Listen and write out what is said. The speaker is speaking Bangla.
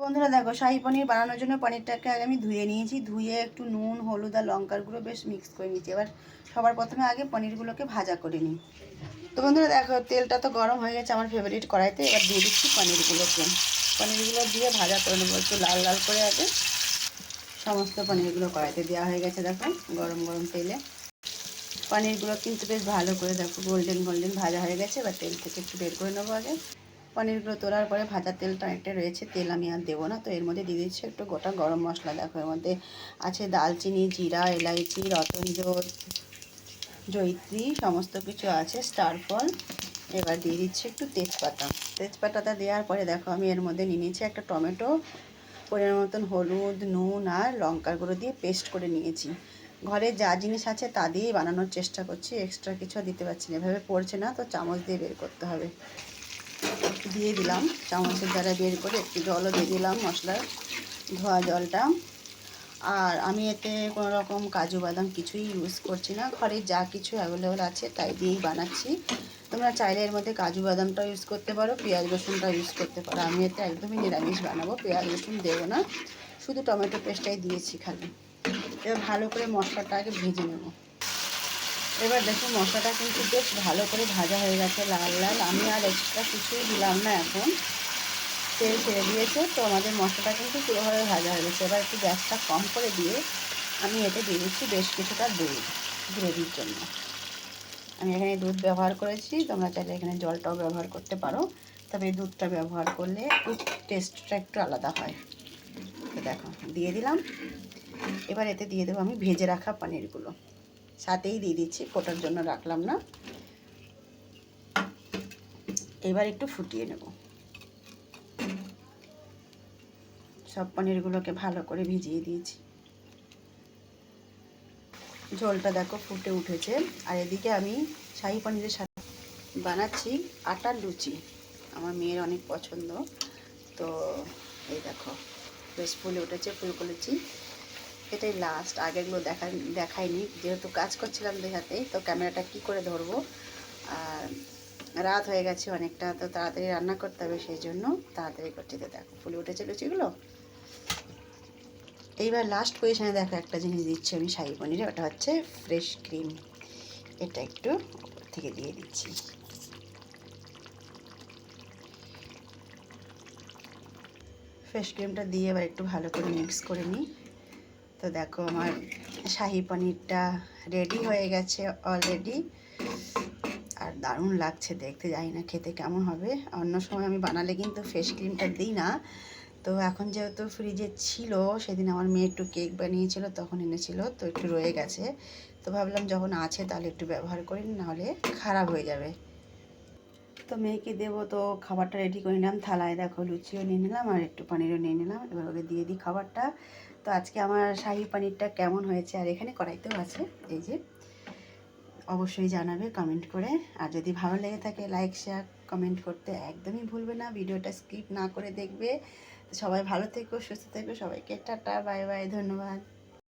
বন্ধুরা দেখো, শাহী পনির বানানোর জন্য পনিরটাকে আগে আমি ধুয়ে নিয়েছি। ধুয়ে একটু নুন, হলুদ আর লঙ্কার গুঁড়ো বেশ মিক্স করে নিয়েছি। এবার সবার প্রথমে আগে পনিরগুলোকে ভাজা করে নিই। তো বন্ধুরা দেখো, তেলটা তো গরম হয়ে গেছে আমার ফেভারিট কড়াইতে। এবার দিয়ে দিচ্ছি পনিরগুলোকে। পনিরগুলো দিয়ে ভাজা করে নেবো একটু লাল লাল করে। আগে সমস্ত পনিরগুলো কড়াইতে দেওয়া হয়ে গেছে। দেখো গরম গরম তেলে পনিরগুলো কিন্তু বেশ ভালো করে দেখো গোল্ডেন গোল্ডেন ভাজা হয়ে গেছে। এবার তেল থেকে একটু বের করে নেবো। আগে পনিরগুলো তোলার পরে ভাজা তেলটা অনেকটা রয়েছে, তেল আমি আর দেবো না। তো এর মধ্যে দিয়ে দিচ্ছি একটু গোটা গরম মশলা। দেখো এর মধ্যে আছে দালচিনি, জিরা, এলাইচি, রতনজোড়, জয়িত্রী, সমস্ত কিছু আছে, স্টার ফল। এবার দিয়ে দিচ্ছি একটু তেজপাতা। তেজপাতাটা দেওয়ার পরে দেখো আমি এর মধ্যে নিয়ে নিয়েছি একটা টমেটো, পরিমাণ মতন হলুদ, নুন আর লঙ্কার গুঁড়ো দিয়ে পেস্ট করে নিয়েছি। ঘরে যা জিনিস আছে তা দিয়েই বানানোর চেষ্টা করছি, এক্সট্রা কিছু দিতে পারছি না। এভাবে পড়ছে না, তো চামচ দিয়ে বের করতে হবে। দিয়ে দিলাম চামচের দ্বারা বের করে, একটু জলও দিয়ে দিলাম, মশলার ধোয়া জলটা। আর আমি এতে কোনো রকম কাজু বাদাম কিছুই ইউজ করছি না, ঘরে যা কিছু অ্যাভেলেবল আছে তাই দিয়েই বানাচ্ছি। তোমরা চাইলে এর মধ্যে কাজু বাদামটাও ইউজ করতে পারো, পেঁয়াজ রসুনটাও ইউজ করতে পারো। আমি এতে একদমই নিরামিষ বানাবো, পেঁয়াজ রসুন দেবো না, শুধু টমেটো পেস্টটাই দিয়েছি খালি। এবার ভালো করে মশলাটা আগে ভেজে নেব। এবার দেখুন মশলাটা কিন্তু বেশ ভালো করে ভাজা হয়ে গেছে, লাল লাল। আমি আর এক্সট্রা কিছুই দিলাম না, এখন তেল ছেড়ে দিয়েছে। তো আমাদের মশলাটা কিন্তু পুরোভাবে ভাজা হয়ে গেছে। এবার একটু গ্যাসটা কম করে দিয়ে আমি এতে দিয়ে দিচ্ছি বেশ কিছুটা দুধ গ্রেভির জন্য। আমি এখানে দুধ ব্যবহার করেছি, তোমরা চাইলে এখানে জলটাও ব্যবহার করতে পারো, তবে দুধটা ব্যবহার করলে খুব টেস্টটা একটু আলাদা হয়। তো দেখো দিয়ে দিলাম। এবার এতে দিয়ে দেবো আমি ভেজে রাখা পনিরগুলো, সাথেই দিয়ে দিচ্ছি, ফোটার জন্য রাখলাম না। এবার একটু ফুটিয়ে নেব। সব পনিরগুলোকে ভালো করে ভিজিয়ে দিয়েছি। ঝোলটা দেখো ফুটে উঠেছে। আর এদিকে আমি শাহী পনিরের সাথে বানাচ্ছি আটার লুচি, আমার মেয়ের অনেক পছন্দ। তো এই দেখো বেশ ফুলে উঠেছে ফুলকো লুচি। এটাই লাস্ট, আগেরগুলো দেখাইনি, যেহেতু কাজ করছিলাম দেখাতেই, তো ক্যামেরাটা কি করে ধরবো। আর রাত হয়ে গেছে অনেকটা, তো তাড়াতাড়ি রান্না করতে হবে, সেই জন্য তাড়াতাড়ি করছি। তো দেখো ফুলে উঠেছে লুচিগুলো। এইবার লাস্ট পজিশনে দেখো একটা জিনিস দিচ্ছি আমি শাহী পনিরে, ওটা হচ্ছে ফ্রেশ ক্রিম। এটা একটু উপর থেকে দিয়ে দিচ্ছি। ফ্রেশ ক্রিমটা দিয়ে এবার একটু ভালো করে মিক্স করে নিই। তো দেখো আমার শাহী পনিরটা রেডি হয়ে গেছে অলরেডি। আর দারুণ লাগছে দেখতে, জানি না খেতে কেমন হবে। অন্য সময় আমি বানালে কিন্তু ফ্রেশ ক্রিমটা দিই না। তো এখন যেহেতু ফ্রিজে ছিল, সেদিন আমার মেয়ে একটু কেক বানিয়েছিল তখন এনেছিল, তো একটু রয়ে গেছে। তো ভাবলাম যখন আছে তাহলে একটু ব্যবহার করি, নাহলে খারাপ হয়ে যাবে। তো মেয়েকে দেবো, তো খাবারটা রেডি করে নিলাম থালায়। দেখো লুচিও নিয়ে নিলাম আর একটু পনিরও নিয়ে নিলাম। এবার ওকে দিয়ে দিই খাবারটা। তো আজকে আমার শাহী পনিরটা কেমন হয়েছে, আর এখানে কড়াইতেও আছে এই যে, অবশ্যই জানাবে কমেন্ট করে। আর যদি ভালো লেগে থাকে লাইক শেয়ার কমেন্ট করতে একদমই ভুলবে না, ভিডিওটা স্কিপ না করে দেখবে। সবাই ভালো থেকো, সুস্থ থেকো, সবাইকে টাটা বাই বাই, ধন্যবাদ।